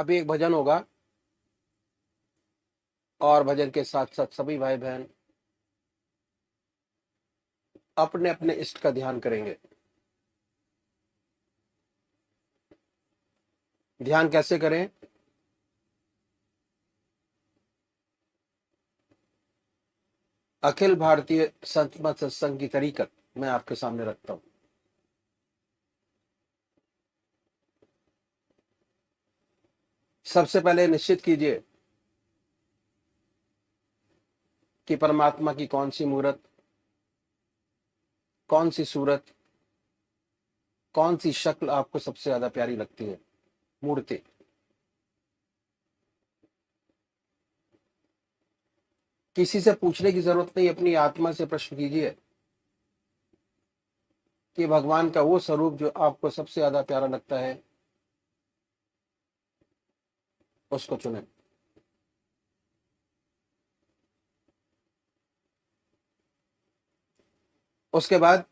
अभी एक भजन होगा और भजन के साथ साथ सभी भाई बहन अपने अपने इष्ट का ध्यान करेंगे। ध्यान कैसे करें? अखिल भारतीय संत मत सत्संग की तरीकत मैं आपके सामने रखता हूं। सबसे पहले निश्चित कीजिए कि परमात्मा की कौन सी मूर्त, कौन सी सूरत, कौन सी शक्ल आपको सबसे ज्यादा प्यारी लगती है। मूर्ति किसी से पूछने की जरूरत नहीं, अपनी आत्मा से प्रश्न कीजिए कि भगवान का वो स्वरूप जो आपको सबसे ज्यादा प्यारा लगता है उसको चुनें। उसके बाद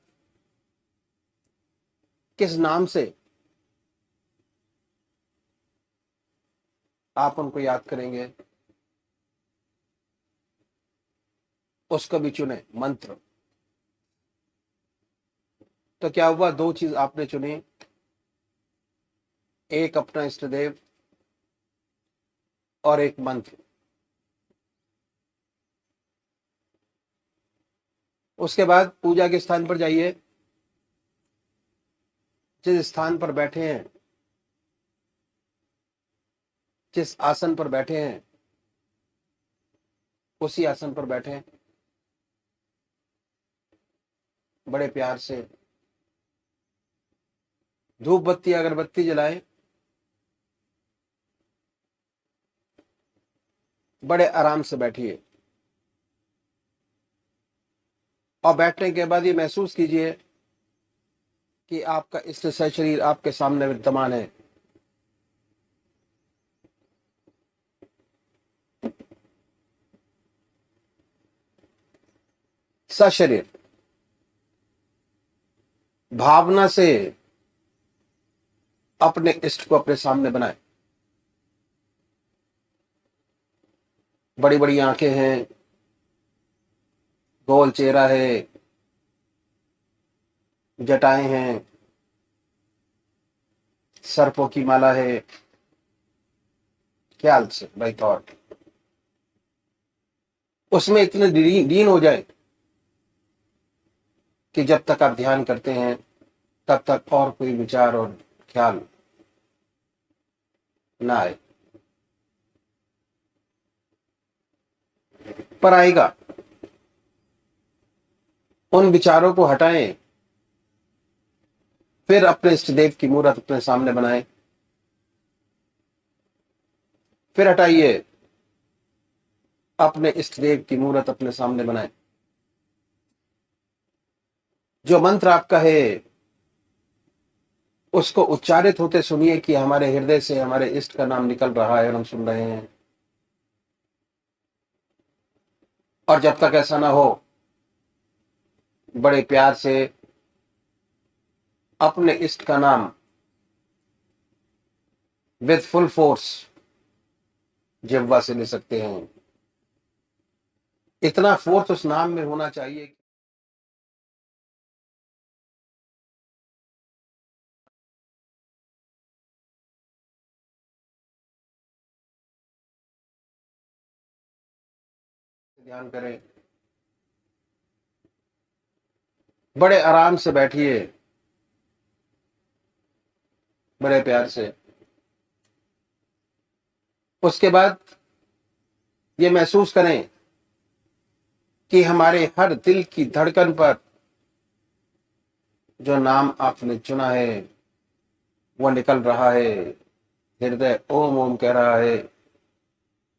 किस नाम से आप उनको याद करेंगे उसको भी चुने। मंत्र तो क्या हुआ, दो चीज आपने चुनी, एक अपना इष्ट देव और एक मंत्र। उसके बाद पूजा के स्थान पर जाइए, जिस स्थान पर बैठे हैं, जिस आसन पर बैठे हैं उसी आसन पर बैठे, बड़े प्यार से धूप बत्ती अगरबत्ती जलाएं, बड़े आराम से बैठिए और बैठने के बाद ये महसूस कीजिए कि आपका इष्ट शरीर आपके सामने विद्यमान है। सशरीर भावना से अपने इष्ट को अपने सामने बनाए। बड़ी बड़ी आंखें हैं, गोल चेहरा है, जटाएं हैं, सर्पों की माला है। ख्याल से बाई थॉट उसमें इतने लीन हो जाए कि जब तक आप ध्यान करते हैं तब तक और कोई विचार और ख्याल ना आए, पर आएगा। उन विचारों को हटाएं, फिर अपने इष्ट देव की मूर्त अपने सामने बनाएं, फिर हटाइए, अपने इष्ट देव की मूर्त अपने सामने बनाएं। जो मंत्र आपका है उसको उच्चारित होते सुनिए कि हमारे हृदय से हमारे इष्ट का नाम निकल रहा है और हम सुन रहे हैं। और जब तक ऐसा ना हो, बड़े प्यार से अपने इष्ट का नाम विद फुल फोर्स जिह्वा से ले सकते हैं। इतना फोर्स उस नाम में होना चाहिए। ध्यान करें, बड़े आराम से बैठिए, बड़े प्यार से। उसके बाद ये महसूस करें कि हमारे हर दिल की धड़कन पर जो नाम आपने चुना है वो निकल रहा है। हृदय ओम ओम कह रहा है,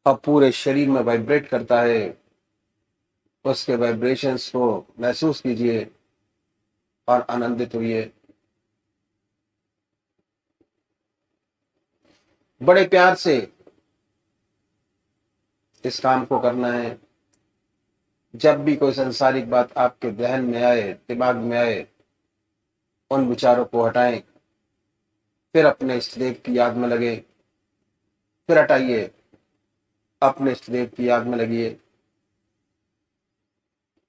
अब पूरे शरीर में वाइब्रेट करता है। उसके वाइब्रेशंस को महसूस कीजिए और आनंदित होइए। बड़े प्यार से इस काम को करना है। जब भी कोई संसारिक बात आपके ध्यान में आए, दिमाग में आए, उन विचारों को हटाएं, फिर अपने इष्ट देव की याद में लगे फिर हटाइए, अपने इष्ट देव की याद में लगिए।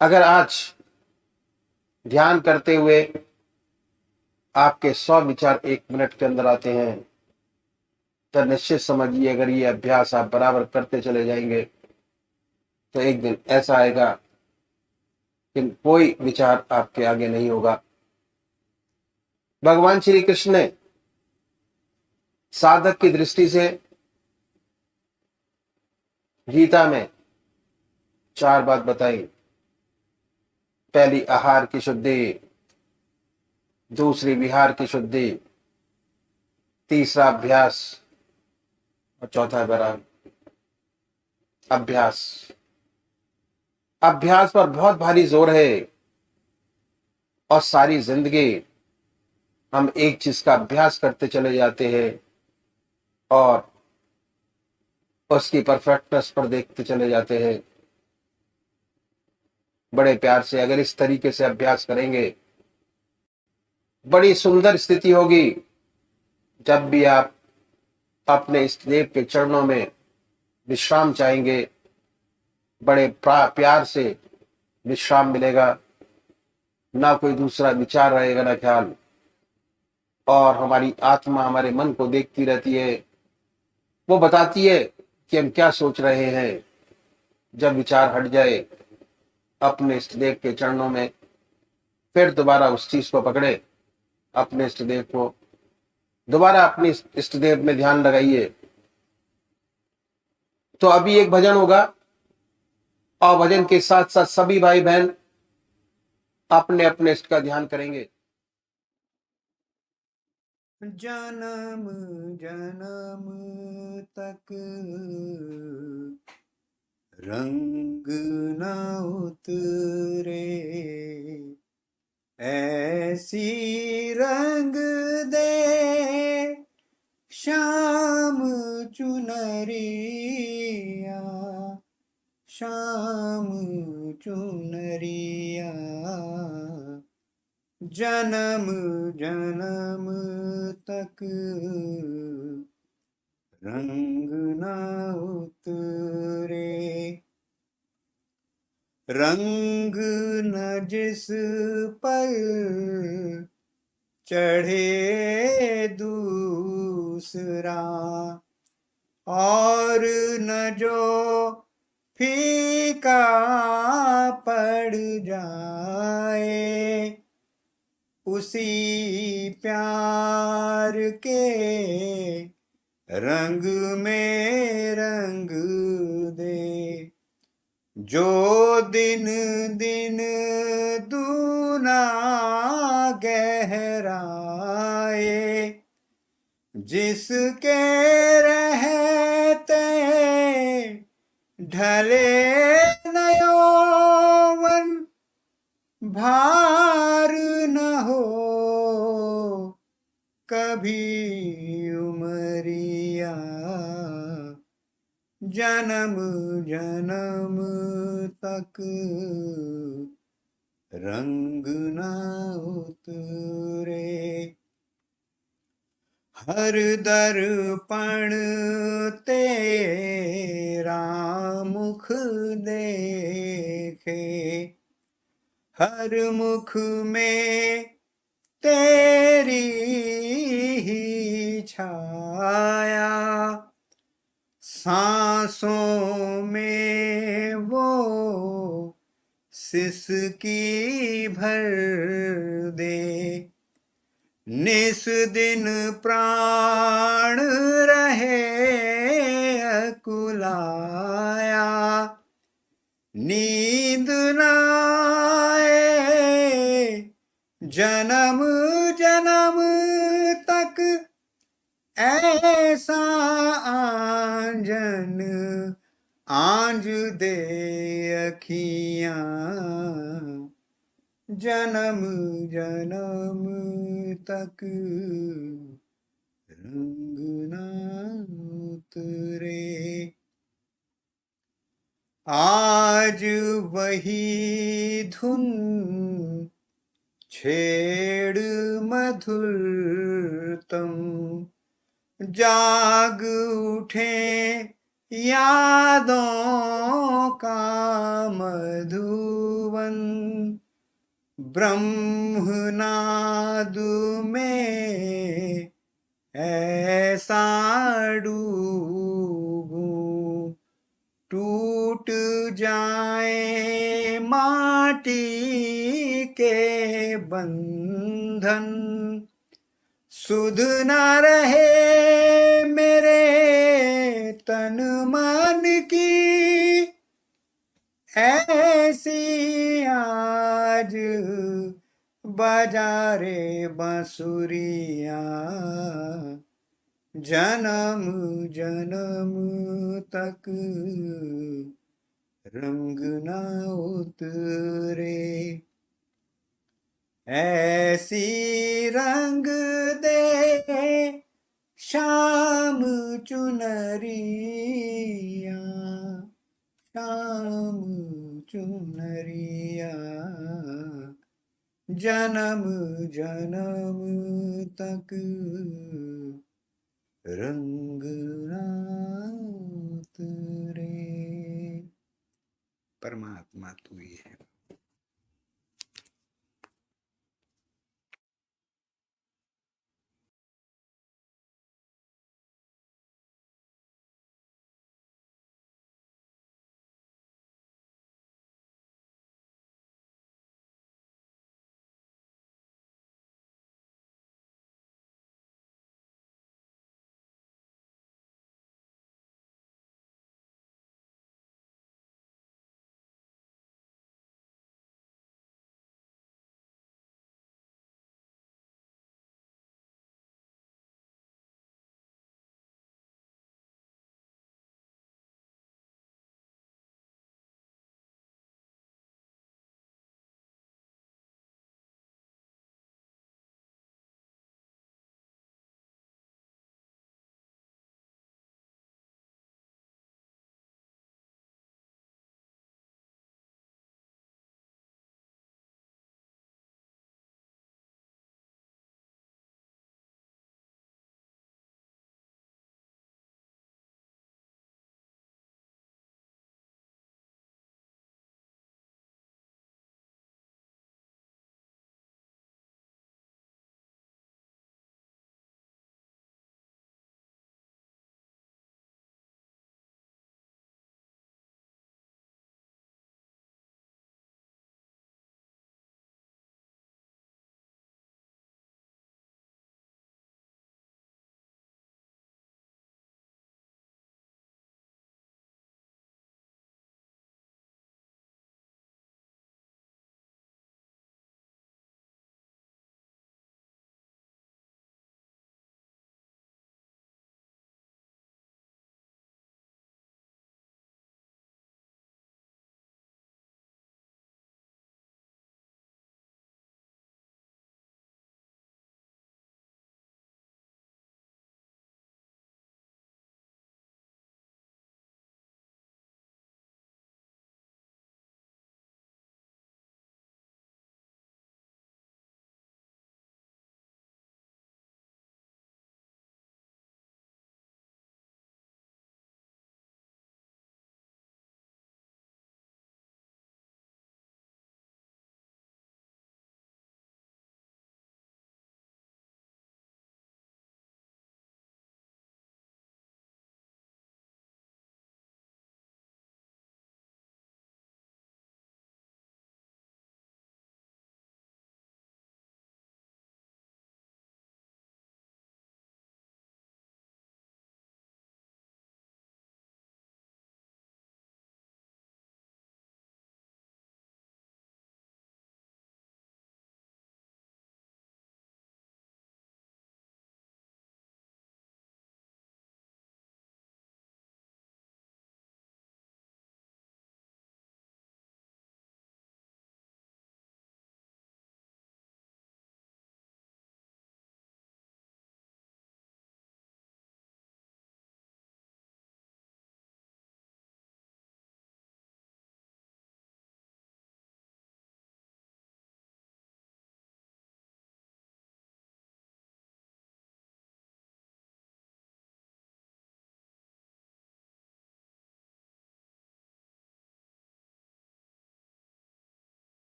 अगर आज ध्यान करते हुए आपके 100 विचार 1 मिनट के अंदर आते हैं, तो निश्चित समझिए अगर ये अभ्यास आप बराबर करते चले जाएंगे तो एक दिन ऐसा आएगा कि कोई विचार आपके आगे नहीं होगा। भगवान श्री कृष्ण ने साधक की दृष्टि से गीता में 4 बात बताई। पहली आहार की शुद्धि, दूसरी विहार की शुद्धि, तीसरा अभ्यास और चौथा बराबर अभ्यास। अभ्यास पर बहुत भारी जोर है और सारी जिंदगी हम एक चीज का अभ्यास करते चले जाते हैं और उसकी परफेक्टनेस पर देखते चले जाते हैं। बड़े प्यार से अगर इस तरीके से अभ्यास करेंगे, बड़ी सुंदर स्थिति होगी। जब भी आप अपने इष्ट देव के चरणों में विश्राम चाहेंगे, बड़े प्यार से विश्राम मिलेगा, ना कोई दूसरा विचार रहेगा ना ख्याल, और हमारी आत्मा हमारे मन को देखती रहती है, वो बताती है कि हम क्या सोच रहे हैं। जब विचार हट जाए अपने इष्ट देव के चरणों में, फिर दोबारा उस चीज को पकड़े, अपने इष्ट देव को दोबारा अपने इष्ट देव में ध्यान लगाइए। तो अभी एक भजन होगा और भजन के साथ साथ सभी भाई बहन अपने अपने इष्ट का ध्यान करेंगे। जन्म जन्म तक रंग न उतरे, ऐसी रंग दे श्याम चुनरिया, श्याम चुनरिया। जन्म जन्म तक रंग न उतरे, रंग न जिस पर चढ़े दूसरा, और न जो फीका पड़ जाए, उसी प्यार के रंग में रंग दे। जो दिन दिन दूना गहराए, जिसके रहते ढले न यौवन, भार न हो कभी उमरिया। जन्म जन्म तक रंग न उतरे, हर दर्पण तेरा मुख देखे, हर मुख में तेरी ही छाया, सांसों में वो सिसकी भर दे, निस दिन प्राण रहे अकुलाया, नींद न आए जन्म जन्म तक, ऐसा आंजन आंज दे अखियां। जन्म जन्म तक रंग न उतरे, आज वही धुन छेड़ मधुरतम, जाग उठे यादों का मधुवन, ब्रह्मनाद में ऐसा डूबूं, टूट जाए माटी के बंधन, सुध न रहे मेरे तन मन की, ऐसी आज बजा रे बांसुरिया, जन्म जन्म तक रंग न उतरे, ऐसी रंग दे श्याम चुनरिया, श्याम चुनरिया, जन्म जन्म तक रंग ना उतरे। परमात्मा तू ही है।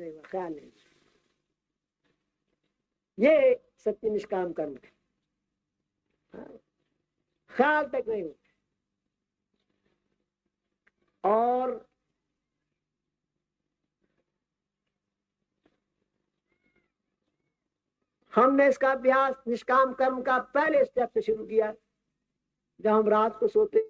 नहीं हुआ, ख्याल नहीं। ये सत्य निष्काम कर्म है, ख्याल तक नहीं हुआ। और हमने इसका अभ्यास निष्काम कर्म का पहले स्टेप से शुरू किया। जब हम रात को सोते हैं,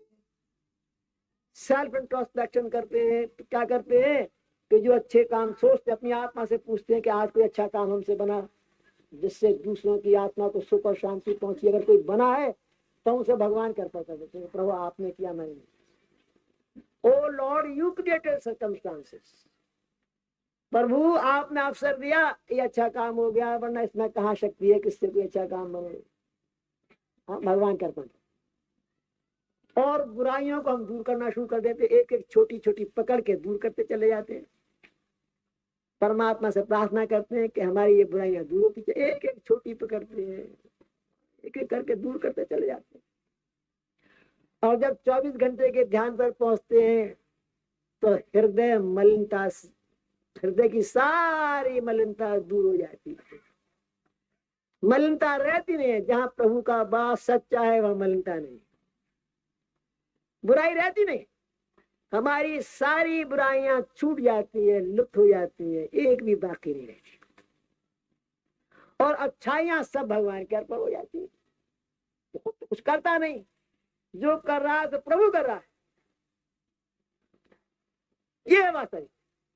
सेल्फ इंट्रोस्पेक्शन करते हैं, तो क्या करते हैं कि जो अच्छे काम सोचते, अपनी आत्मा से पूछते हैं कि आज कोई अच्छा काम हमसे बना जिससे दूसरों की आत्मा को सुख और शांति पहुंची। अगर कोई बना है तो उसे भगवान कर पाता है, प्रभु आपने किया, मैंने। ओ लॉर्ड, यू क्रिएटेड सर्कमस्टांसेस। प्रभु आपने अवसर दिया, ये अच्छा काम हो गया, वरना इसमें कहाँ शक्ति है किससे कोई अच्छा काम बने। हाँ, भगवान कर पाते। और बुराइयों को हम दूर करना शुरू कर देते, एक एक छोटी छोटी पकड़ के दूर करते चले जाते हैं। परमात्मा से प्रार्थना करते हैं कि हमारी ये बुराइयां दूर होती जाए, एक एक छोटी पकड़ते हैं, एक एक करके दूर करते चले जाते हैं। और जब 24 घंटे के ध्यान पर पहुंचते हैं तो हृदय मलिनता, हृदय की सारी मलिनता दूर हो जाती है। मलिनता रहती नहीं है। जहां प्रभु का बात सच्चा है वहां मलिनता नहीं, बुराई रहती नहीं। हमारी सारी बुराइयां छूट जाती है, लुप्त हो जाती है, एक भी बाकी नहीं रहती। और अच्छाइयां सब भगवान के अर्पण हो जाती है। तो कुछ करता नहीं, जो कर रहा है तो प्रभु कर रहा है। ये बात है।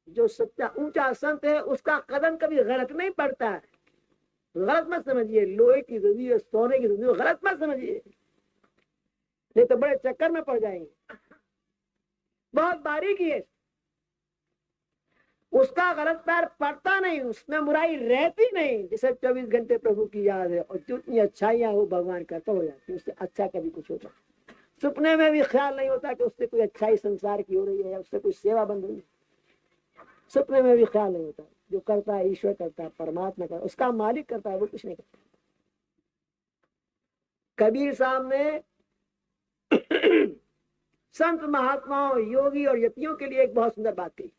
जो सच्चा ऊंचा संत है उसका कदम कभी गलत नहीं पड़ता है। गलत मत समझिए, लोहे की जरूरी है, सोने की जरूरी है, गलत मत समझिए, नहीं तो बड़े चक्कर में पड़ जाएंगे। बहुत बारीकी है, उसका गलत पैर पड़ता नहीं, उसमें बुराई रहती नहीं। जैसे 24 घंटे प्रभु की याद है और जितनी अच्छाइयां हो भगवान करता हो जाती, उससे अच्छा कभी कुछ होता। सपने में भी ख्याल नहीं होता कि उससे कोई अच्छाई संसार की हो रही है या उससे कोई सेवा बन रही है। सपने में भी ख्याल नहीं होता। जो करता है ईश्वर करता है, परमात्मा करता है, उसका मालिक करता है, वो कुछ नहीं करता। कबीर साहब ने संत महात्माओं, योगी और यतियों के लिए एक बहुत सुंदर बात कही।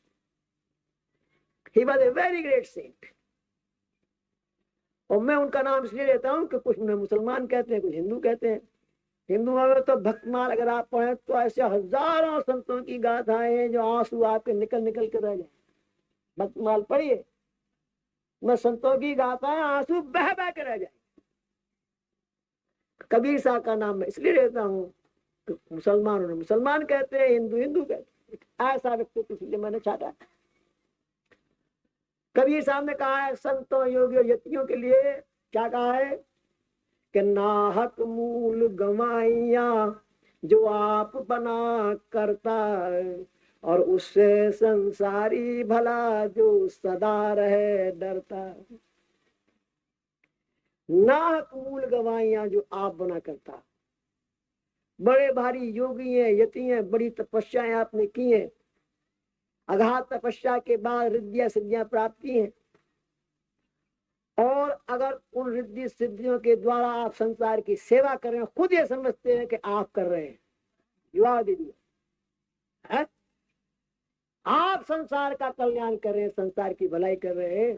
He was a very great saint। और मैं उनका नाम इसलिए लेता हूं कि कुछ उन्हें मुसलमान कहते हैं, कुछ हिंदू कहते हैं। हिंदुओं में तो भक्तमाल अगर आप पढ़े तो ऐसे हजारों संतों की गाथाएं हैं जो आंसू आपके निकल निकल के रह जाए। भक्तमाल पढ़िए, मैं संतों की गाथाएं आंसू बह बह के रह जाए। कबीर साहब का नाम मैं इसलिए लेता हूँ कि मुसलमान उन्हें मुसलमान कहते हैं, हिंदू हिंदू कहते हैं। ऐसा व्यक्ति इसलिए मैंने छाटा। कबीर साहब ने कहा है संतों, योगियों, यतियों के लिए क्या कहा है कि नाहक मूल गवाइया जो आप बना करता है, और उससे संसारी भला जो सदा रहे डरता। नाहक मूल गवाइया जो आप बना करता। बड़े भारी योगी हैं, यति हैं, बड़ी तपस्याएं आपने की हैं, अगाध तपस्या के बाद रिद्धियां सिद्धियां प्राप्त की हैं। और अगर उन रिद्धि सिद्धियों के द्वारा आप संसार की सेवा कर रहे हैं, खुद ये समझते हैं कि आप कर रहे हैं, युवा दीदी है, आप संसार का कल्याण कर रहे हैं, संसार की भलाई कर रहे हैं,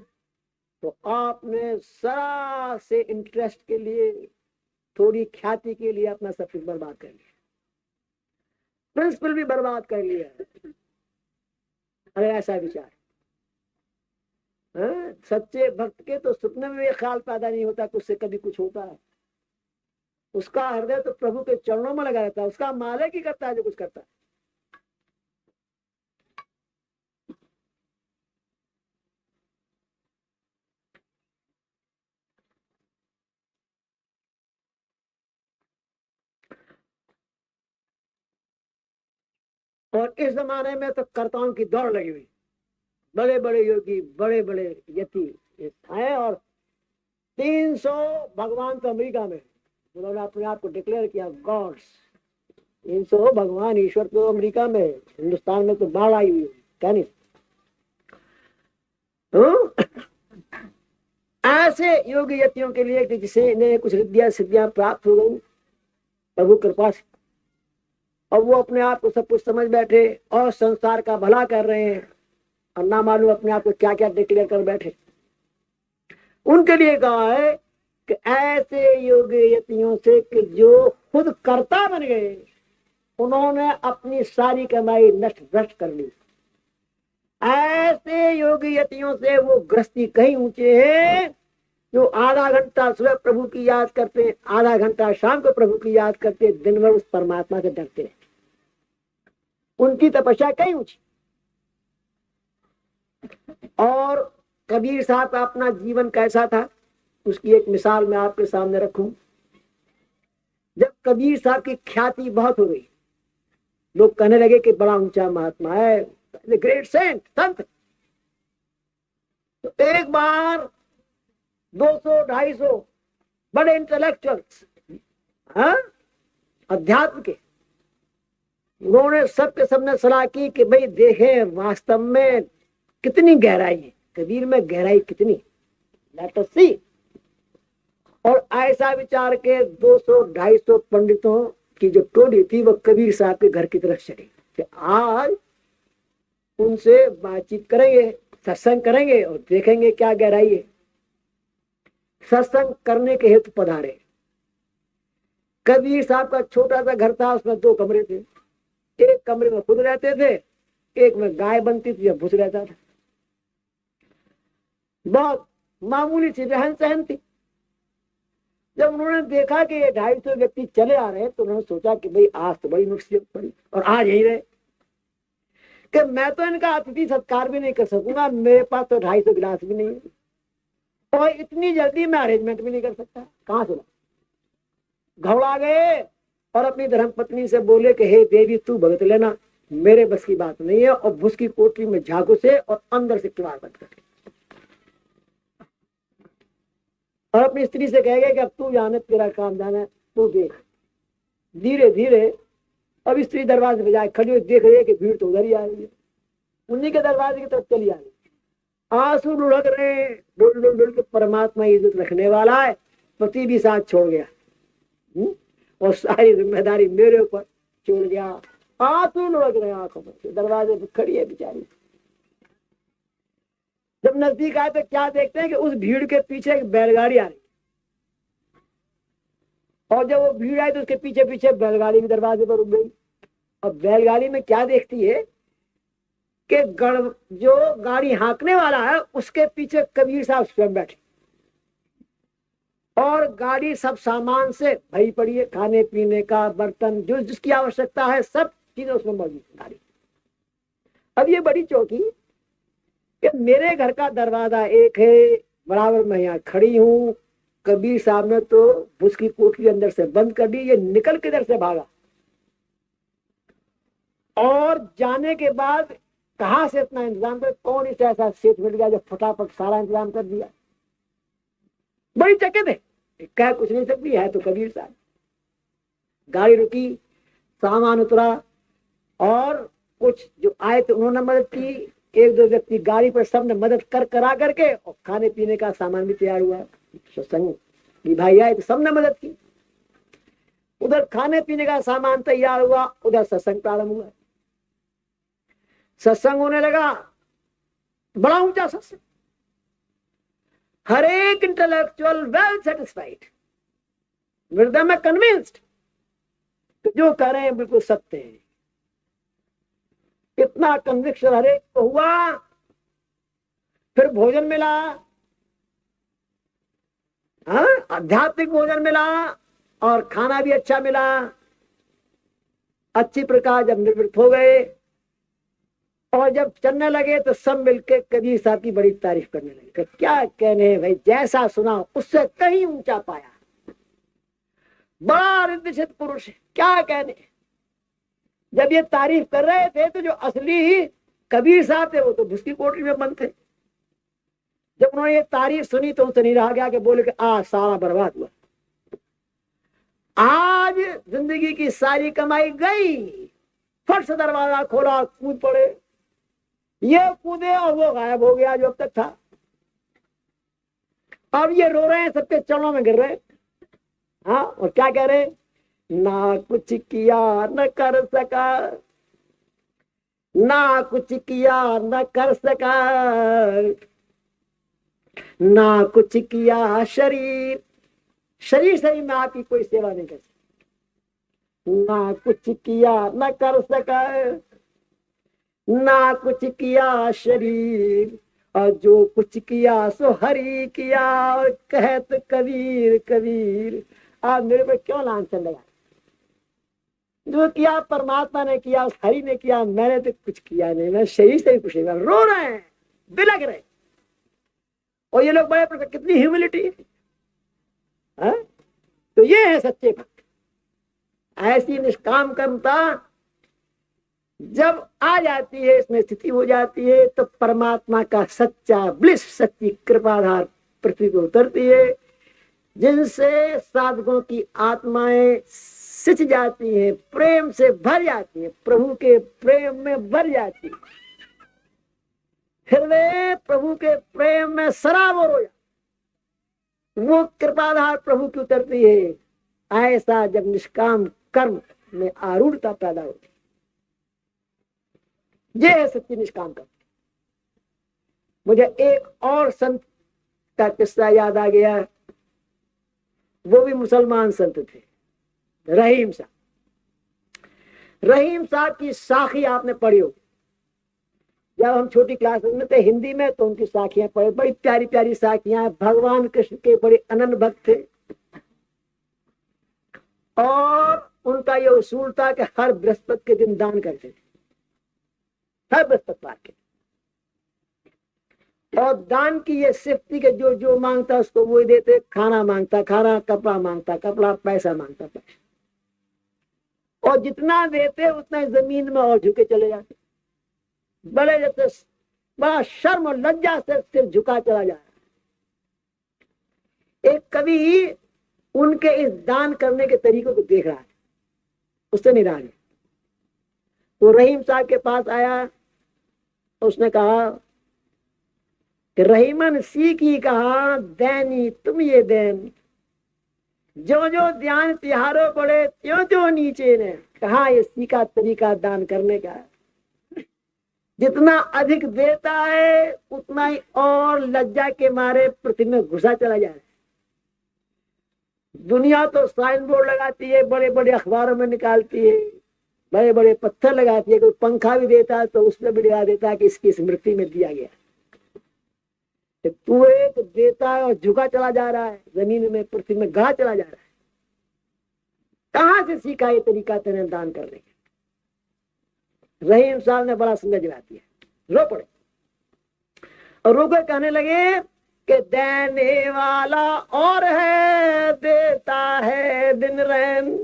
तो आपने सरा से इंटरेस्ट के लिए, थोड़ी ख्याति के लिए अपना सब कुछ बर्बाद कर लिया, प्रिंसिपल भी बर्बाद कर लिया। अरे ऐसा विचार सच्चे भक्त के तो सपने में भी ख्याल पैदा नहीं होता कि उससे कभी कुछ होता है। उसका हृदय तो प्रभु के चरणों में लगा रहता है, उसका मालिक ही करता है जो कुछ करता है। और इस जमाने में तो कर्ताओं की दौड़ लगी हुई। बड़े बड़े योगी, बड़े बड़े यति हैं, और 300 भगवान तो अमेरिका में, उन्होंने अपने आप को डिक्लेयर किया गॉड्स। 300 भगवान ईश्वर तो अमेरिका में, हिंदुस्तान में तो बाढ़ आई हुई है, क्या नहीं। ऐसे योगी यतियों के लिए कि जिसे इन्हें कुछ रिद्धियां सिद्धियां प्राप्त हो गई प्रभु कृपा से, और वो अपने आप को सब कुछ समझ बैठे और संसार का भला कर रहे हैं, और ना मालूम अपने आप को क्या क्या डिक्लेयर कर बैठे। उनके लिए कहा है कि ऐसे योगी यतियों से कि जो खुद कर्ता बन गए, उन्होंने अपनी सारी कमाई नष्ट भ्रष्ट कर ली। ऐसे योगी यतियों से वो गृहस्थी कहीं ऊंचे है जो आधा घंटा सुबह प्रभु की याद करते, आधा घंटा शाम को प्रभु की याद करते, दिन भर उस परमात्मा से डरते हैं। उनकी तपस्या कहीं ऊंची। और कबीर साहब का अपना जीवन कैसा था, उसकी एक मिसाल मैं आपके सामने रखूं। जब कबीर साहब की ख्याति बहुत हो गई, लोग कहने लगे कि बड़ा ऊंचा महात्मा है, ग्रेट सेंट, संत। तो एक बार 200-250 बड़े इंटेलेक्चुअल्स, अध्यात्म के, उन्होंने सबके सबने सलाह की कि भाई देखें वास्तव में कितनी गहराई है, कबीर में गहराई कितनी, लेट अस सी। और ऐसा विचार के 200-250 पंडितों की जो टोली थी वो कबीर साहब के घर की तरफ चली कि आज उनसे बातचीत करेंगे, सत्संग करेंगे और देखेंगे क्या गहराई है। सत्संग करने के हेतु पधारे। कबीर साहब का छोटा सा घर था, उसमें 2 कमरे थे। एक कमरे में खुद रहते थे, एक में गाय बनती थी या भूस रहता था। बहुत मामूली सी रहन सहन थी। जब उन्होंने देखा कि ये 250 व्यक्ति चले आ रहे हैं तो उन्होंने सोचा कि भाई आज तो बड़ी मुसीबत पड़ी और आज यही रहे कि मैं तो इनका अतिथि सत्कार भी नहीं कर सकूंगा, मेरे पास तो 250 गिलास भी नहीं है और इतनी जल्दी मैं अरेंजमेंट भी नहीं कर सकता। कहां से घबरा गए और अपनी धर्मपत्नी से बोले कि हे देवी तू भगत लेना, मेरे बस की बात नहीं है। और भूस की कोठरी में झागू से और अंदर से किवाड़ बंद कर, और अपनी स्त्री से कहेगा कि अब तू जाने, तेरा काम जाना, तू देख। धीरे धीरे अब स्त्री दरवाजे पे जाए खड़ी हुई देख रही है कि भीड़ तो उधर ही आ रही है, उन्हीं के दरवाजे की तरफ चली आ रही है। आंसू लुढ़क रहे, डुल डुल डुल के परमात्मा इज्जत रखने वाला है, पति भी साथ छोड़ गया और सारी जिम्मेदारी मेरे ऊपर छोड़ गया। आंसू लुढ़क रहे आंखों में, दरवाजे पे खड़ी है बेचारी। जब नजदीक आए तो क्या देखते हैं कि उस भीड़ के पीछे एक बैलगाड़ी आ रही, और जब वो भीड़ आई तो उसके पीछे पीछे बैलगाड़ी भी दरवाजे पर रुक गई। अब बैलगाड़ी में क्या देखती है कि जो गाड़ी हाँकने वाला है उसके पीछे कबीर साहब स्वयं बैठे और गाड़ी सब सामान से भरी पड़ी है, खाने पीने का, बर्तन, जो जिसकी आवश्यकता है सब चीजें उसमें मौजूद है गाड़ी। अब ये बड़ी चौकी कि मेरे घर का दरवाजा एक है, बराबर मैं यहाँ खड़ी हूँ, कबीर साहब ने तो उसकी कोठरी अंदर से बंद कर दी, ये निकल किधर से भागा और जाने के बाद कहां से इतना इंतजाम कर, कौन इसे ऐसा सेठ मिल गया जो फटाफट सारा इंतजाम कर दिया। बड़ी चकित है, कह कुछ नहीं सकती है तो कबीर साहब। गाड़ी रुकी, सामान उतरा और कुछ जो आए तो उन्होंने मदद की, 1-2 व्यक्ति गाड़ी पर, सबने मदद करा करके और खाने पीने का सामान भी तैयार हुआ। सत्संग की भाई आए तो सबने मदद की, उधर खाने पीने का सामान तैयार हुआ, उधर सत्संग प्रारंभ हुआ। सत्संग होने लगा, बड़ा ऊंचा सत्संग, हर एक intellectual well satisfied, with them convinced जो कह रहे हैं बिल्कुल सत्य है। इतना कन्विक्शन हर एक को हुआ। फिर भोजन मिला, आध्यात्मिक भोजन मिला और खाना भी अच्छा मिला। अच्छी प्रकार जब निवृत्त हो गए और जब चलने लगे तो सब मिलकर कबीर साहब की बड़ी तारीफ करने लगे। क्या कहने भाई, जैसा सुना उससे कहीं ऊंचा पाया, बड़ा रिद्धिसिद्ध पुरुष है, क्या कहने। जब ये तारीफ कर रहे थे तो जो असली कबीर साहब थे वो तो भूस की कोठरी में बंद थे। जब उन्होंने ये तारीफ सुनी तो उनसे नहीं रहा गया कि बोले कि आज सारा बर्बाद हुआ, आज जिंदगी की सारी कमाई गई। फट से दरवाजा खोला, कूद पड़े, ये कूदे और वो गायब हो गया जो अब तक था। अब ये रो रहे हैं, सबके चरणों में गिर रहे, हाँ, और क्या कह रहे, ना कुछ किया न कर सका, ना कुछ किया न कर सका, ना कुछ किया शरीर शरीर में आपकी कोई सेवा नहीं कर सकती। ना कुछ किया न कर सका, ना कुछ किया शरीर, और जो कुछ किया सो हरि किया। और कहत कबीर कबीर, आप मेरे पे क्यों लांछन लगा? जो किया परमात्मा ने किया, उस हरि ने किया, मैंने तो कुछ किया नहीं। मैं शरीर से ही कुछ नहीं, रो रहे हैं, बिलख रहे। और ये लोग बड़े, कितनी ह्यूमिलिटी है। तो ये है सच्चे भक्त। ऐसी निष्काम कर्मता जब आ जाती है, इसमें स्थिति हो जाती है, तो परमात्मा का सच्चा ब्लिस, सच्ची कृपाधार पृथ्वी पर उतरती है, जिनसे साधकों की आत्माएं सिंच जाती हैं, प्रेम से भर जाती हैं, प्रभु के प्रेम में भर जाती है। फिर वे प्रभु के प्रेम में सराबोर हो जाती, वो कृपाधार प्रभु की उतरती है। ऐसा जब निष्काम कर्म में आरूढ़ता पैदा होती, ये है सच्ची निष्काम कर्म। मुझे एक और संत का किस्सा याद आ गया, वो भी मुसलमान संत थे, रहीम साहब। रहीम साहब की साखी आपने पढ़ी हो, जब हम छोटी क्लास में थे हिंदी में, तो उनकी साखियां पढ़े, बड़ी प्यारी प्यारी साखियां। भगवान कृष्ण के बड़े अनन्य भक्त थे, और उनका ये उसूल था कि हर बृहस्पति के दिन दान करते थे, हर बृहस्पतिवार के। और दान की ये सिर्फ थी कि जो जो मांगता उसको वो ही देते। खाना मांगता खाना, कपड़ा मांगता कपड़ा, पैसा मांगता पैसा, और जितना देते उतना जमीन में और झुके चले जाते। बड़े जैसे बड़ा शर्म और लज्जा से सिर झुका चला जा रहा। एक कवि उनके इस दान करने के तरीकों को देख रहा है, उससे निराश है। वो रहीम साहब के पास आया, उसने कहा कि रहीमन सीखी कहा दैनी तुम ये देन, जो जो ध्यान तिहारो पड़े त्यों त्यों नीचे ने। कहा ये सीखा तरीका दान करने का, जितना अधिक देता है उतना ही और लज्जा के मारे पृथ्वी में घुसा चला जा रहा है। दुनिया तो साइन बोर्ड लगाती है, बड़े बड़े अखबारों में निकालती है, बड़े बड़े पत्थर लगाती है, कोई पंखा भी देता है तो उसमें भी लगा देता है कि इसकी स्मृति में दिया गया। तू एक देता है और झुका चला जा रहा है, जमीन में पृथ्वी में गड़ा चला जा रहा है। कहां से सीखा ये तरीका तेरे दान करने का? रहीम साहब ने बड़ा सुंदर जवाब दिया, रो पड़े और रोकर कहने लगे कि देने वाला और है, देता है दिन रैन।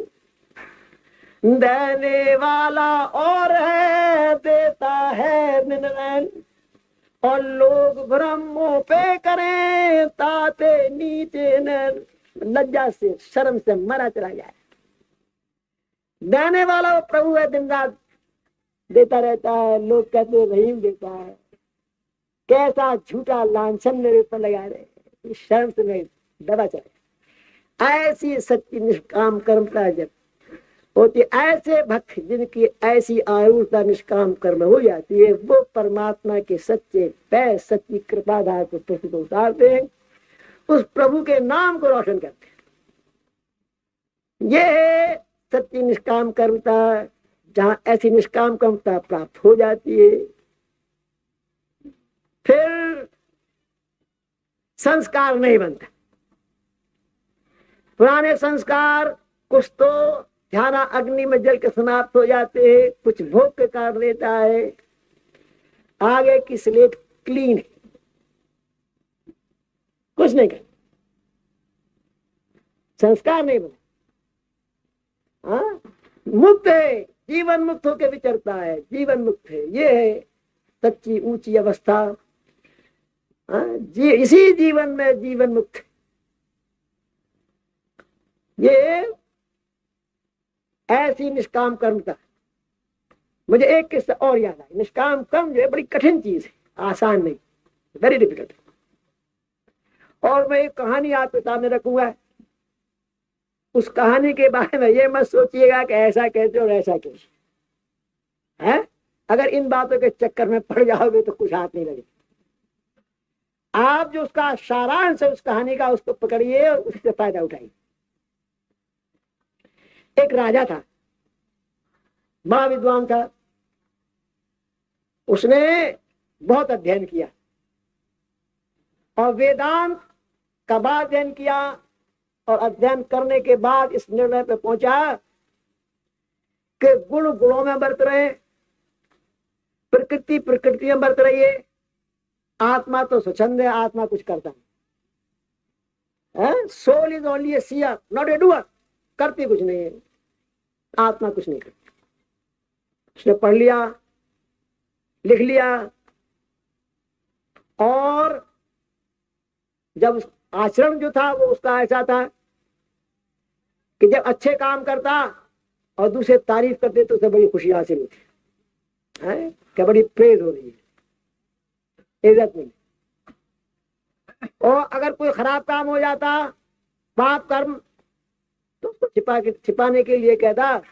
देने वाला और है, देता है दिन रैन। और लोग ब्रह्मों पे करें ताते नीचे न। लज्जा से शर्म से मरा चला जाए। देने वाला वो प्रभु है, दिन रात देता रहता है। लोग कहते रहीम देता है, कैसा झूठा लांछन मेरे ऊपर लगा रहे। शर्म से मैं दबा चला। ऐसी सच्ची निष्काम कर्मता जब होती, ऐसे भक्त जिनकी ऐसी आरूढ़ता निष्काम कर्म हो जाती है, वो परमात्मा के सच्चे पैर, सच्ची कृपाधार को पृथ्वी को उतारते हैं, उस प्रभु के नाम को रोशन करते हैं। ये है सच्ची निष्काम कर्मता। जहां ऐसी निष्काम कर्मता प्राप्त हो जाती है, फिर संस्कार नहीं बनता। पुराने संस्कार कुछ तो ध्यान अग्नि में जल के समाप्त हो जाते हैं, कुछ भोग के कारण देता है। आगे की स्लेट क्लीन है, कुछ नहीं कर, संस्कार नहीं बना। हाँ, मुक्त है, जीवन मुक्त होकर विचरता है, जीवन मुक्त है। ये है सच्ची ऊंची अवस्था। इसी जीवन में जीवन मुक्त। ये ऐसी निष्काम कर्मता। मुझे एक किस्सा और याद आया। निष्काम कर्म जो है बड़ी कठिन चीज है, आसान नहीं, वेरी डिफिकल्ट। और मैं एक कहानी आपके सामने रखूंगा। उस कहानी के बारे में ये मत सोचिएगा कि ऐसा कहते और ऐसा कहते है। अगर इन बातों के चक्कर में पड़ जाओगे तो कुछ हाथ नहीं लगेगा। आप जो उसका सारांश है उस कहानी का, उसको पकड़िए और उससे फायदा उठाइए। एक राजा था, बड़ा विद्वान था, उसने बहुत अध्ययन किया और वेदांत का बाद अध्ययन किया, और अध्ययन करने के बाद इस निर्णय पे पहुंचा कि गुण गुणों में बरत रहे, प्रकृति प्रकृति में बरत रही है, आत्मा तो स्वच्छंद है, आत्मा कुछ करता नहीं। Soul is only a seer not a doer, करती कुछ नहीं है, आत्मा कुछ नहीं करती। उसने पढ़ लिया, लिख लिया, और जब आचरण जो था वो उसका ऐसा था कि जब अच्छे काम करता और दूसरे तारीफ करते तो उसे बड़ी खुशी हासिल होती है, क्या बड़ी प्रेज हो रही है, इज्जत मिली। और अगर कोई खराब काम हो जाता, पाप कर्म, तो उसको छिपाने के लिए कहता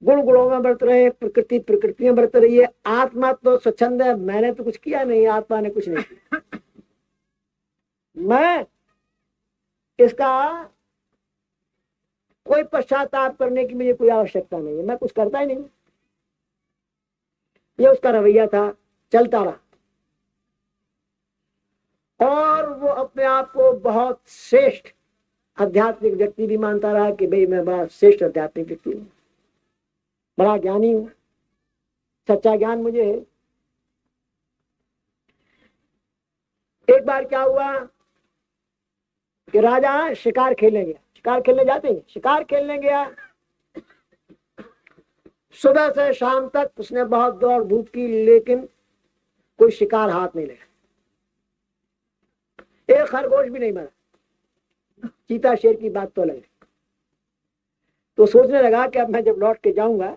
गुण गुणों में बरत रहे, प्रकृति प्रकृति में बरत रही है, आत्मा तो स्वच्छंद है, मैंने तो कुछ किया नहीं, आत्मा ने कुछ नहीं किया, मैं इसका कोई पश्चाताप करने की मुझे कोई आवश्यकता नहीं है, मैं कुछ करता ही नहीं। ये उसका रवैया था, चलता रहा। और वो अपने आप को बहुत श्रेष्ठ आध्यात्मिक व्यक्ति भी मानता रहा कि भाई मैं बड़ा श्रेष्ठ आध्यात्मिक व्यक्ति हूँ, बड़ा ज्ञानी हूँ, सच्चा ज्ञान मुझे है। एक बार क्या हुआ कि राजा शिकार खेलने गया, शिकार खेलने जाते हैं, शिकार खेलने गया, सुबह से शाम तक उसने बहुत दौड़ धूप की, लेकिन कोई शिकार हाथ नहीं लगा, एक खरगोश भी नहीं मरा, चीता शेर की बात तो अलग है। तो सोचने लगा कि अब मैं जब लौट के जाऊंगा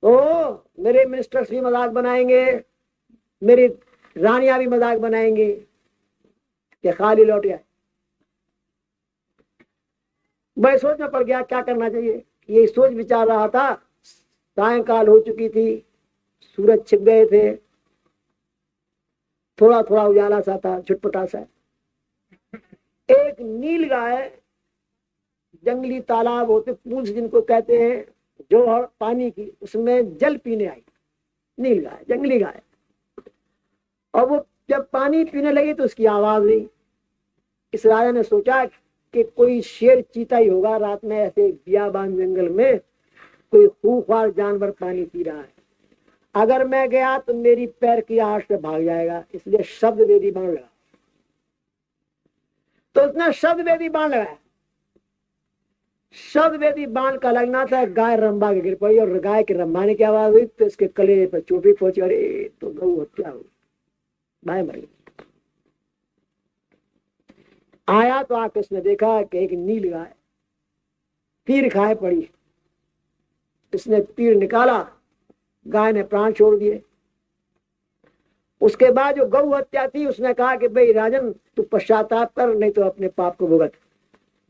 तो मेरे मिनिस्टर्स भी मजाक बनाएंगे, मेरी रानियां भी मजाक बनाएंगे कि खाली लौट आए। मैं सोच में पड़ गया क्या करना चाहिए। ये सोच विचार रहा था, सायंकाल हो चुकी थी, सूरज छिप गए थे, थोड़ा थोड़ा उजाला सा था, छुटपुटा सा। एक नील गाय, जंगली तालाब होते पूंछ जिनको कहते हैं, जो पानी की, उसमें जल पीने आई नील गाय, जंगली गाय। और वो जब पानी पीने लगी तो उसकी आवाज हुई। इस राजा ने सोचा कि कोई शेर चीता ही होगा, रात में ऐसे बियाबान जंगल में कोई खूंखार जानवर पानी पी रहा है, अगर मैं गया तो मेरी पैर की आहट से भाग जाएगा, इसलिए शब्द वेदी बाण लगा। तो उसने शब्द वेदी बाण लगाया। शब्द वेदी बाण का लगना था, गाय रंबा के गिर पड़ी, और गाय के रंबाने की आवाज हुई तो इसके कलेजे पर चोटी पहुंची, अरे तो गऊ हत्या हुई, गाय मर गई। आया तो आके उसने देखा कि एक नील गाय तीर खाए पड़ी। इसने तीर निकाला, गाय ने प्राण छोड़ दिए। उसके बाद जो गौ हत्या थी, उसने कहा कि भाई राजन तू पश्चाताप कर, नहीं तो अपने पाप को भुगत,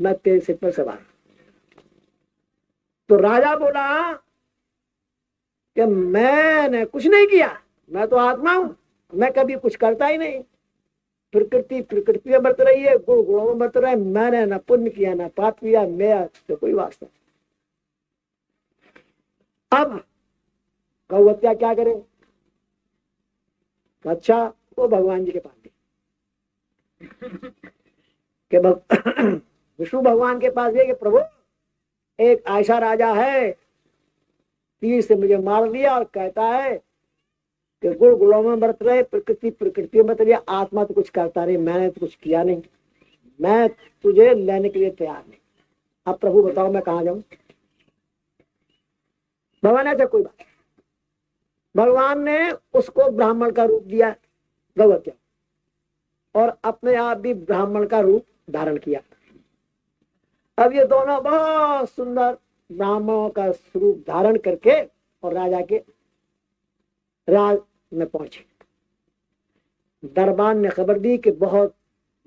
मैं तेरे सिर पर सवार। तो राजा बोला कि मैंने कुछ नहीं किया, मैं तो आत्मा हूं, मैं कभी कुछ करता ही नहीं, प्रकृति प्रकृति में बरत रही है, गुण गुणों में बरत रहा है, मैंने ना पुण्य किया ना पाप किया, मेरा तो कोई वास्ता। अब गौ हत्या क्या करे? अच्छा वो भगवान जी के पास गए कि विष्णु भगवान के पास गए कि प्रभु एक ऐसा राजा है, तीर से मुझे मार दिया और कहता है कि गुण गुणों में बरत रहे, प्रकृति प्रकृति में बरत रही, आत्मा तो कुछ करता नहीं, मैंने तो कुछ किया नहीं, मैं तुझे लेने के लिए तैयार नहीं। अब प्रभु बताओ मैं कहाँ जाऊं? भगवान ऐसा कोई बात, भगवान ने उसको ब्राह्मण का रूप दिया, गौ हत्या, और अपने आप भी ब्राह्मण का रूप धारण किया। अब ये दोनों बहुत सुंदर ब्राह्मणों का स्वरूप धारण करके और राजा के राज में पहुंचे। दरबार ने खबर दी कि बहुत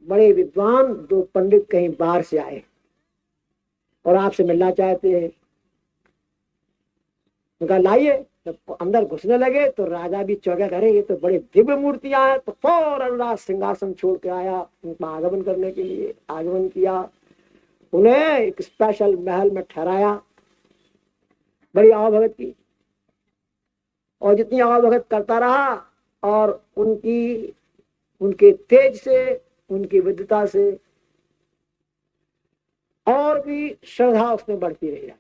बड़े विद्वान दो पंडित कहीं बाहर से आए और आपसे मिलना चाहते हैं। उनका लाइए। जब अंदर घुसने लगे तो राजा भी चौंका, करे ये तो बड़े दिव्य मूर्तियां हैं। तो फौरन राज सिंहासन छोड़ के आया उनका आगमन करने के लिए। आगमन किया, उन्हें एक स्पेशल महल में ठहराया, बड़ी आवभगत की। और जितनी आवभगत करता रहा, और उनके तेज से, उनकी विद्वता से और भी श्रद्धा उसमें बढ़ती रही।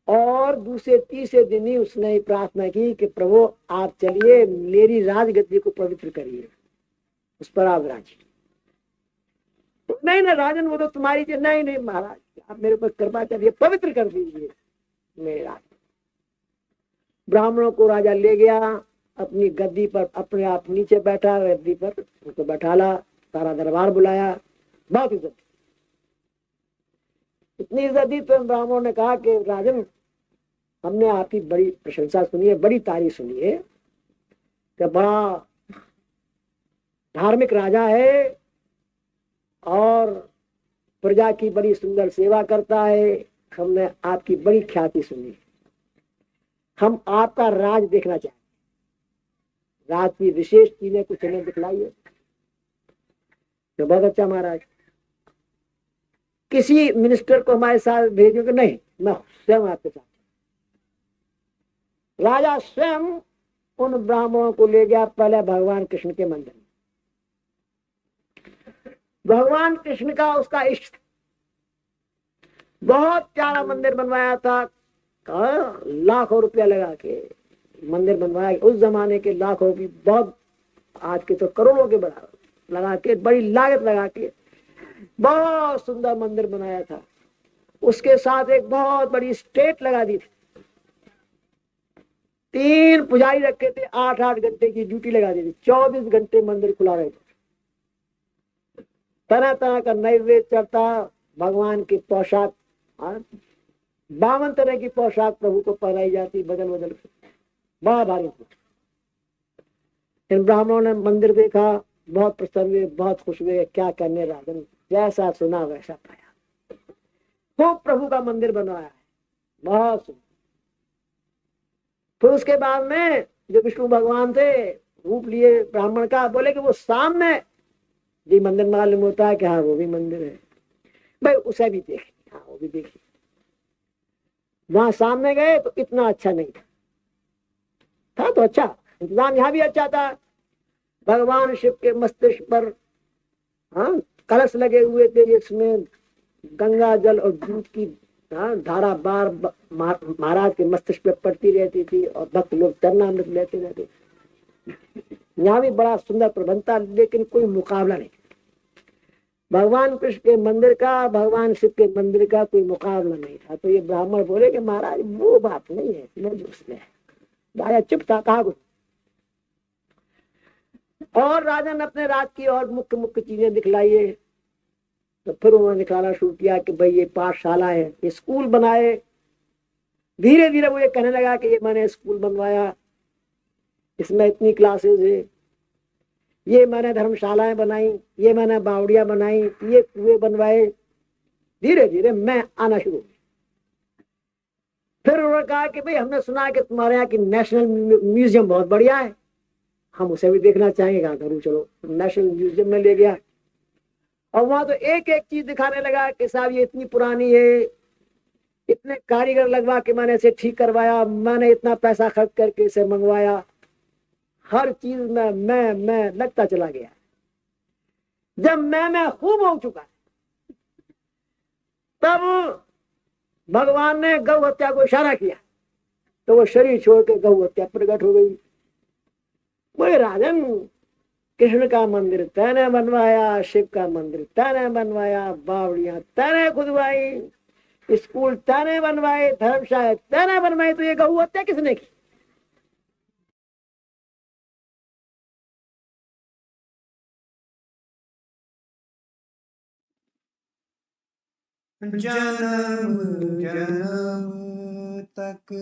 और दूसरे तीसरे दिन ही उसने प्रार्थना की कि प्रभु आप चलिए, मेरी राजगद्दी को पवित्र करिए, उस पर आप राजी। नहीं ना राजन, वो तो तुम्हारी थी। नहीं नहीं महाराज, आप मेरे पर कृपा करिए, पवित्र कर दीजिए मेरे राज। ब्राह्मणों को राजा ले गया अपनी गद्दी पर, अपने आप नीचे बैठा गद्दी पर, उनको बैठाला, सारा दरबार बुलाया, बहुत इज्जत, इतनी इज्जत दी। तो ब्राह्मणों ने कहा कि राजन, हमने आपकी बड़ी प्रशंसा सुनी है, बड़ी तारीफ सुनी है कि बड़ा धार्मिक राजा है और प्रजा की बड़ी सुंदर सेवा करता है। हमने आपकी बड़ी ख्याति सुनी है, हम आपका राज देखना चाहते हैं, राज की विशेष चीजें कुछ हमें दिखलाइए। तो बहुत अच्छा महाराज, किसी मिनिस्टर को हमारे साथ भेजोगे? नहीं, मैं स्वयं आपके साथ। राजा स्वयं उन ब्राह्मणों को ले गया पहले भगवान कृष्ण के मंदिर में। भगवान कृष्ण का उसका इष्ट, बहुत प्यारा मंदिर बनवाया था, लाखों रुपया लगा के मंदिर बनवाया। उस जमाने के लाखों भी बहुत, आज के तो करोड़ों के बराबर लगा के, बड़ी लागत लगा के बहुत सुंदर मंदिर बनाया था। उसके साथ एक बहुत बड़ी स्टेट लगा दी थी, 3 पुजारी रखे थे, 8-8 घंटे की ड्यूटी लगा दी थी, 24 घंटे मंदिर खुला रहे थे। तरह तरह का नैवेद्य चढ़ता, भगवान की पोशाक, 52 तरह की पोशाक प्रभु को पहनाई जाती, बदल बदल के, बड़ा भारी। इन ब्राह्मणों ने मंदिर देखा, बहुत प्रसन्न हुए, बहुत खुश हुए। क्या करने राजन, जैसा सुना वैसा पाया, खूब प्रभु का मंदिर बनवाया है, बहुत सुंदर। फिर उसके बाद में जो विष्णु भगवान थे, रूप लिए ब्राह्मण का, बोले कि वो सामने जी मंदिर मालूम होता है कि हाँ वो भी मंदिर है, भाई उसे भी देखे। हाँ वो भी देखिए। वहां सामने गए तो इतना अच्छा नहीं था, था तो अच्छा, इंतजाम यहाँ भी अच्छा था। भगवान शिव के मस्तिष्क पर, हाँ, कलश लगे हुए थे जिसमें गंगा जल और दूध की, हाँ, धारा बार महाराज के मस्तिष्क पे पड़ती रहती थी, और भक्त लोग चरणामृत लेते रहते। यहाँ भी बड़ा सुंदर प्रबंध था, लेकिन कोई मुकाबला नहीं। भगवान कृष्ण के मंदिर का, भगवान शिव के मंदिर का कोई मुकाबला नहीं था। तो ये ब्राह्मण बोले कि महाराज वो बात नहीं है, इसमें जो उसमें है। राजा चुप था, कहा कुछ। और राजा ने अपने राज की और मुख्य मुख्य चीजें दिखलाइए। तो फिर उन्होंने दिखाना शुरू किया कि भाई ये पाठशाला है, ये स्कूल बनाए। धीरे धीरे वो ये कहने लगा कि ये मैंने स्कूल बनवाया, इसमें इतनी क्लासेस है, ये मैंने धर्मशालाएं बनाई, ये मैंने बावड़ियां बनाई, ये कुएं बनवाए। धीरे धीरे मैं आना शुरू। फिर उन्होंने कहा कि भाई हमने सुना है कि तुम्हारे यहाँ की नेशनल म्यूजियम बहुत बढ़िया है, हम उसे भी देखना चाहेंगे। कहा करूँ, चलो नेशनल म्यूजियम में ले गया। और वहां तो एक एक चीज दिखाने लगा कि साहब ये इतनी पुरानी है, इतने कारीगर लगवा के मैंने इसे ठीक करवाया, मैंने इतना पैसा खर्च करके इसे मंगवाया। हर चीज में मैं लगता चला गया। जब मैं खूब हो चुका, तब भगवान ने गौ हत्या को इशारा किया, तो वो शरीर छोड़ के गौ हत्या प्रकट हो गई। बोले राजन, कृष्ण का मंदिर तैने बनवाया, शिव का मंदिर तैने बनवाया, बावड़ियां तैने खुदवाई, स्कूल तैने बनवाए, धर्मशाला तैने बनवाई, तो ये गौ हत्या किसने की? जन्म जन्म तक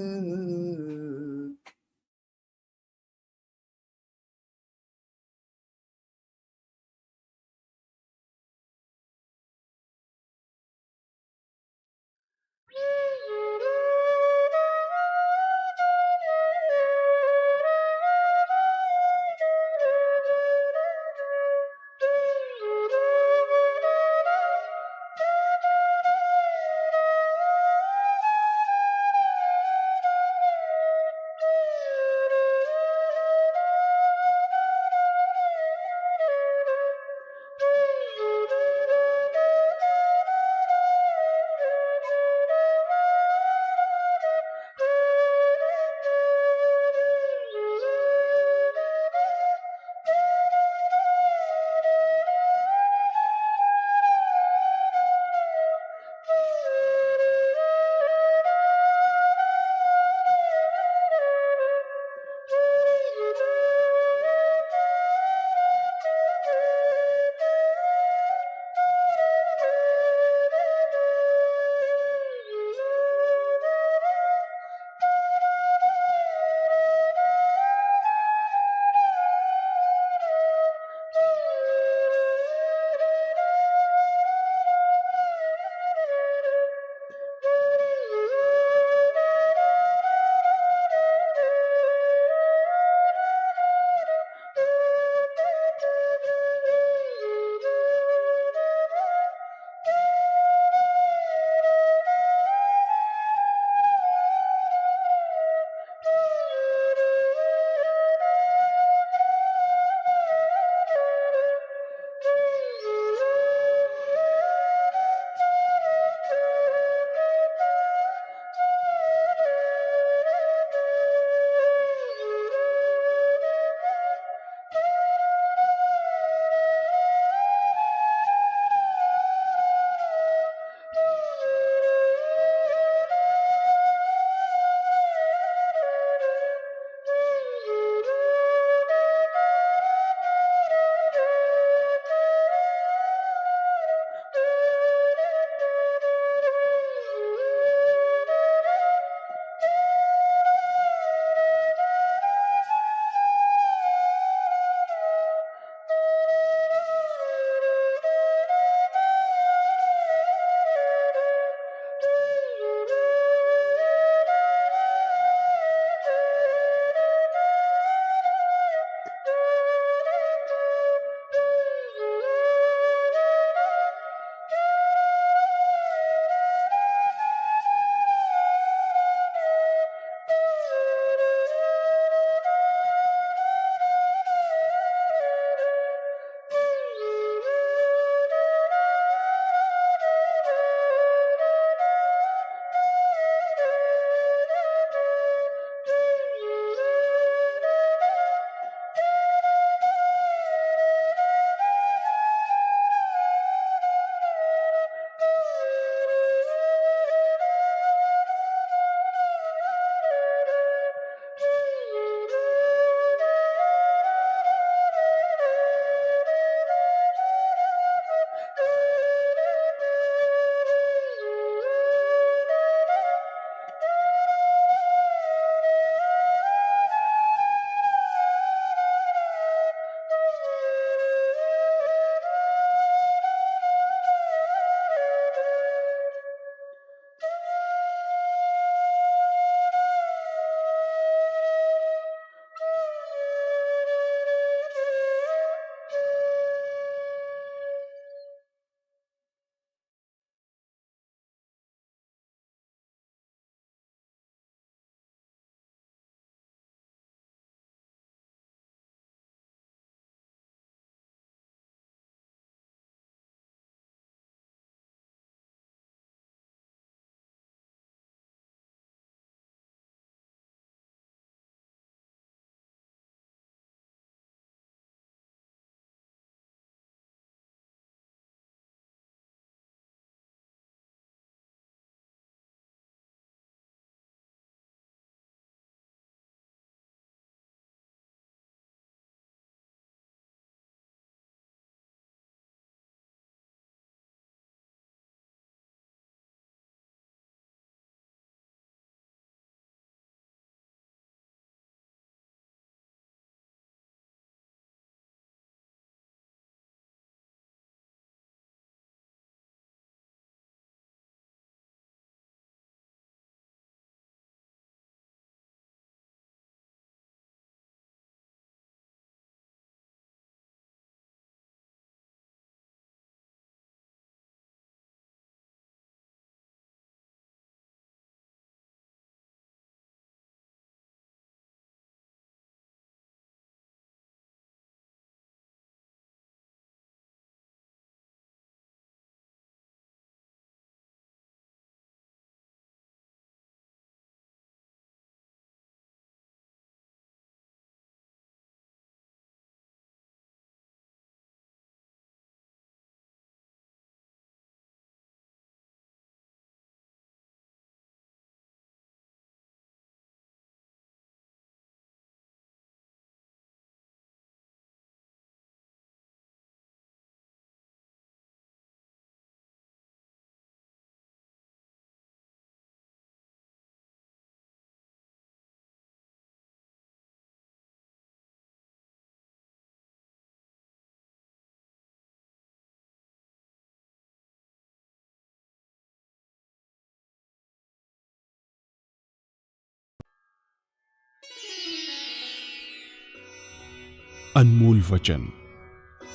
अनमोल वचन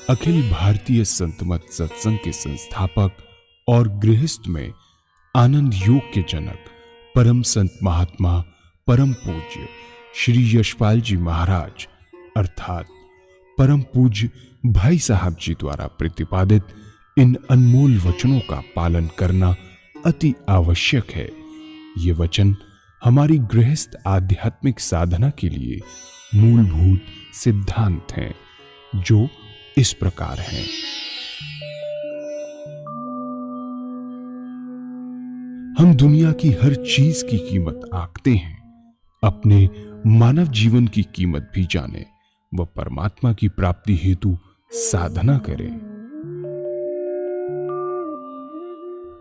अखिल भारतीय संतमत सत्संग के संस्थापक और गृहस्थ में आनंद योग के जनक परम संत महात्मा परम पूज्य श्री यशपाल जी महाराज अर्थात परम पूज्य भाई साहब जी द्वारा प्रतिपादित इन अनमोल वचनों का पालन करना अति आवश्यक है। ये वचन हमारी गृहस्थ आध्यात्मिक साधना के लिए मूलभूत सिद्धांत हैं, जो इस प्रकार हैं। हम दुनिया की हर चीज की कीमत आंकते हैं, अपने मानव जीवन की कीमत भी जाने व परमात्मा की प्राप्ति हेतु साधना करें।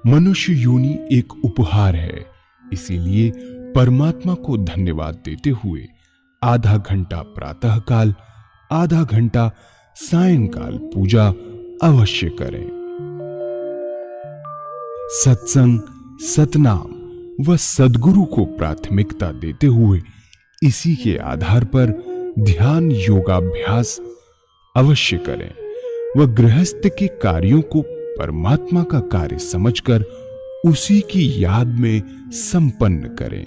मनुष्य योनि एक उपहार है, इसीलिए परमात्मा को धन्यवाद देते हुए आधा घंटा प्रातःकाल, आधा घंटा सायंकाल पूजा अवश्य करें। सत्संग, सतनाम व सद्गुरु को प्राथमिकता देते हुए इसी के आधार पर ध्यान योगाभ्यास अवश्य करें व गृहस्थ के कार्यों को परमात्मा का कार्य समझकर उसी की याद में संपन्न करें।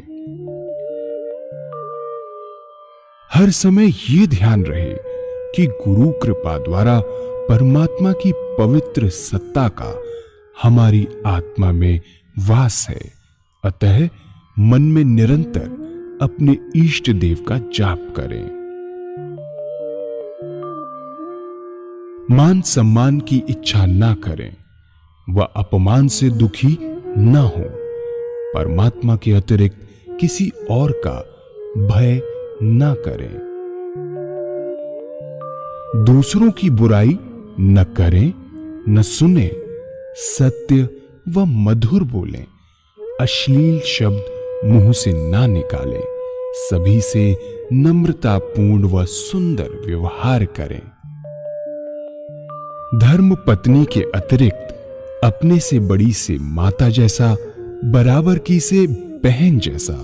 हर समय ये ध्यान रहे कि गुरु कृपा द्वारा परमात्मा की पवित्र सत्ता का हमारी आत्मा में वास है, अतः मन में निरंतर अपने इष्ट देव का जाप करें। मान सम्मान की इच्छा ना करें व अपमान से दुखी ना हो। परमात्मा के अतिरिक्त किसी और का भय ना करें। दूसरों की बुराई न करें, न सुने, सत्य व मधुर बोलें, अश्लील शब्द मुंह से ना निकालें, सभी से नम्रतापूर्ण व सुंदर व्यवहार करें। धर्म पत्नी के अतिरिक्त अपने से बड़ी से माता जैसा, बराबर की से बहन जैसा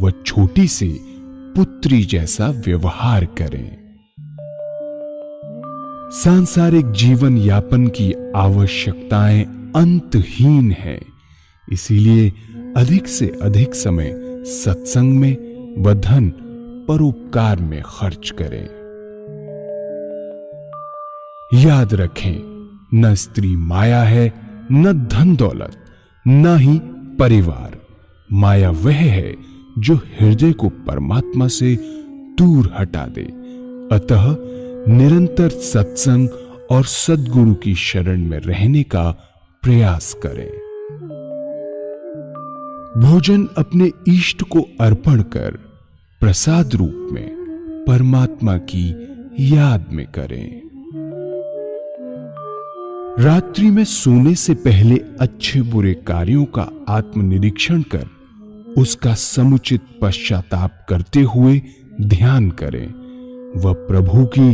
व छोटी से पुत्री जैसा व्यवहार करें। सांसारिक जीवन यापन की आवश्यकताएं अंतहीन है, इसीलिए अधिक से अधिक समय सत्संग में व धन परोपकार में खर्च करें। याद रखें, न स्त्री माया है, न धन दौलत, न ही परिवार। माया वह है जो हृदय को परमात्मा से दूर हटा दे। अतः निरंतर सत्संग और सद्गुरु की शरण में रहने का प्रयास करें। भोजन अपने इष्ट को अर्पण कर प्रसाद रूप में परमात्मा की याद में करें। रात्रि में सोने से पहले अच्छे बुरे कार्यों का आत्मनिरीक्षण कर उसका समुचित पश्चाताप करते हुए ध्यान करें व प्रभु की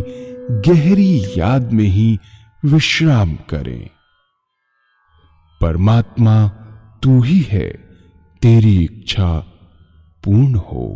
गहरी याद में ही विश्राम करें। परमात्मा तू ही है, तेरी इच्छा पूर्ण हो।